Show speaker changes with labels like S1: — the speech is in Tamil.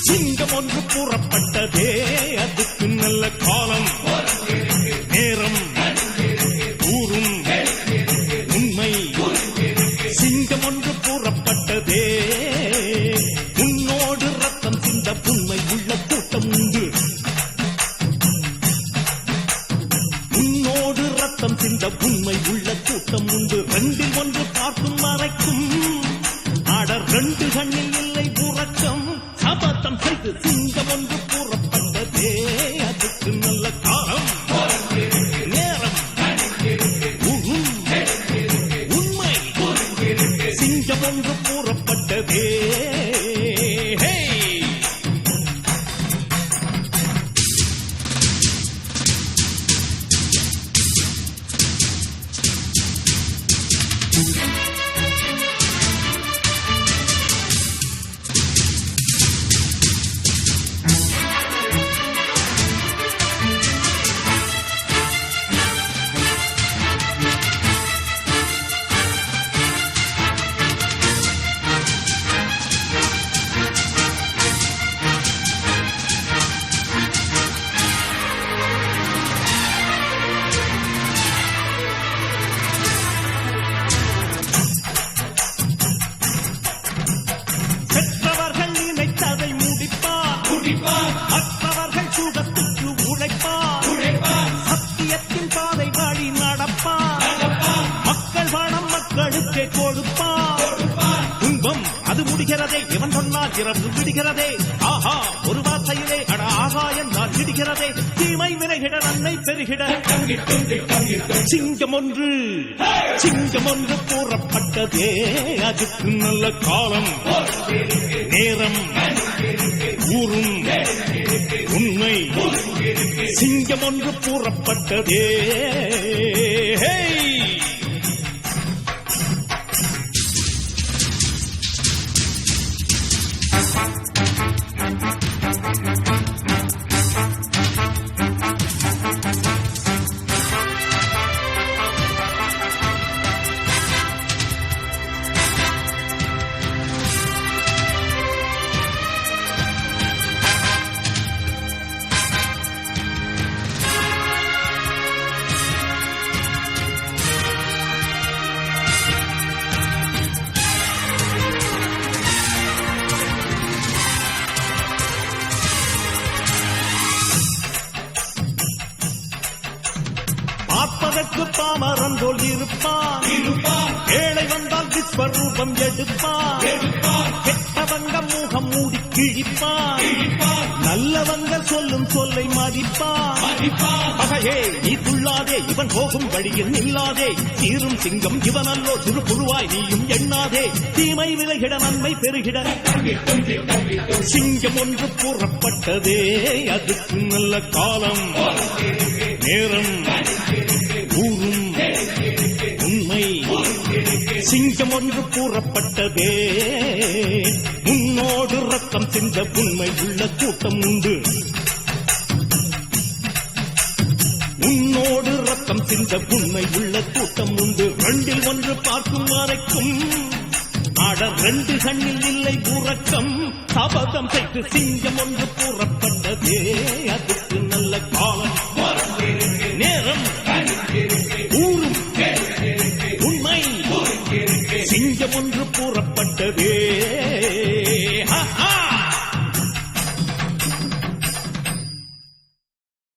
S1: சிங்கம் ஒன்று கூறப்பட்டதே அதுக்கு நல்ல காலம் நேரம் ஊரும் உண்மை சிங்கம் ஒன்று கூறப்பட்டதே உன்னோடு ரத்தம் சிந்த உண்மை உள்ள கூட்டம் உண்டு உன்னோடு ரத்தம் சிந்த உண்மை உள்ள கூட்டம் உண்டு ரெண்டில் ஒன்று பார்க்கும் வரைக்கும் ஆடர் ரெண்டு கண்ணில் இல்லை உறக்கம் சபதம் செய்து சிங்கம் ஒன்று கூறப்பட்டதே அதுக்கு நல்ல காலம் நேரம் உண்மை சிங்கம் ஒன்று கூறப்பட்டதே மற்றவர்கள் சுகத்துக்கு உழைப்பார் சத்தியத்தின் பாதை வழி நடப்பார் மக்கள் பணம் மக்களுக்கே கொடுப்பார் துன்பம் அது முடிகிறதே இவன் சொன்னால் இரவு விடுகிறதே ஆஹா ஒரு வார்த்தையிலே அட ஆகா என்றால் விடுகிறதே தீமை விரைகிட நன்மை பெருகிட சிங்கம் ஒன்று கூறப்பட்டதே அதுக்கு நல்ல காலம் நேரம் ஊரும் உண்மை சிங்கம் ஒன்று கூறப்பட்டதே பார்ப்பதற்கு பாமரன் போல் இருப்பான் ஏழை வந்தால் விஸ்வரூபம் எடுப்பான் கெட்டவங்க முகம் மூடி கிழிப்பான் நல்லவங்க சொல்லும் சொல்லை மதிப்பான் பகையே நீ துள்ளாதே இவன் போகும் வழியில் நில்லாதே தீரும் சிங்கம் இவனல்லோ சிறு புழுவாய் நீயும் எண்ணாதே தீமை விலகிட நன்மை பெருகிட சிங்கம் ஒன்று கூறப்பட்டதே அதுக்கு நல்ல காலம் நேரம் ஊரும் உண்மை சிங்கம் ஒன்று கூறப்பட்டதே உன்னோடு ரத்தம் சிந்த உண்மை உள்ள கூட்டம் உண்டு உன்னோடு ரத்தம் சிந்த உண்மை உள்ள கூட்டம் உண்டு ரெண்டில் ஒன்று பார்க்கும் வரைக்கும் ஆடர் ரெண்டு கண்ணில் இல்லை உறக்கம் சபதம் செய்து சிங்கம் ஒன்று கூறப்பட்டதே அதுக்கு நல்ல காலம் நேரம் ஊரும் உண்மை சிங்கம் ஒன்று கூறப்பட்டதே